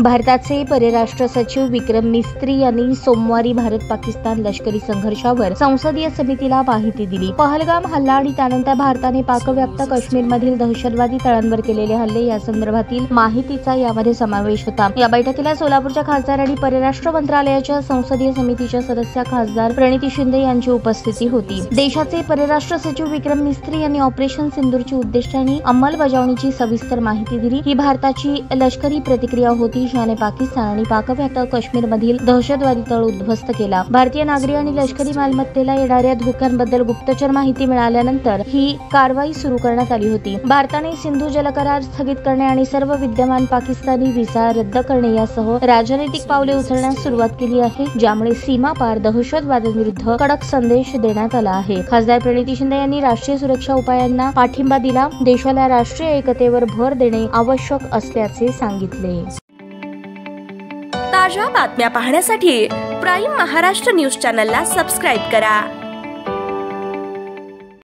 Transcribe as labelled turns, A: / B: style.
A: भारताचे परराष्ट्र सचिव विक्रम मिस्त्री यांनी सोमवारी भारत-पाकिस्तान लष्करी संघर्षावर संसदीय समितीला माहिती दिली। पहलगाम हल्ला आणि त्यानंतर भारताने पाकव्याप्त काश्मीरमधील दहशतवादी तळांवर केलेले हल्ले या संदर्भातील माहितीचा यामध्ये समावेश होता। या बैठकीला सोलापूरच्या खासदार आणि परराष्ट्र मंत्रालयाच्या संसदीय समितीच्या सदस्य खासदार प्रणिती शिंदे यांची उपस्थिती होती। देशाचे परराष्ट्र सचिव विक्रम मिस्त्री यांनी ऑपरेशन सिंदूरची उद्दिष्ट आणि अंमलबजावणीची सविस्तर माहिती दिली। ही भारताची लष्करी प्रतिक्रिया होती ज्याने पाकिस्तान आणि पाकव्याप्त काश्मीरमधील दहशतवादी तळ उद्ध्वस्त केला। भारतीय नागरी आणि लष्करी मालमत्तेला येणाऱ्या धोक्यांबद्दल गुप्तचर माहिती मिळाल्यानंतर ही कारवाई सुरू करण्यात आली होती। भारताने सिंधू जलकरार स्थगित करणे आणि सर्व विद्यमान पाकिस्तानी व्हिसा रद्द करणे यासह राजनैतिक पावले उचलण्यास सुरुवात केली आहे, ज्यामुळे सीमा पार दहशतवादाविरुद्ध कडक संदेश देण्यात आला आहे। खासदार प्रणिती शिंदे यांनी राष्ट्रीय सुरक्षा उपायांना पाठिंबा दिला। देशाला राष्ट्रीय एकतेवर भर देणे आवश्यक असल्याचे सांगितले।
B: ताज्या बातम्या पाहण्यासाठी प्राईम महाराष्ट्र न्यूज चॅनलला सबस्क्राईब करा।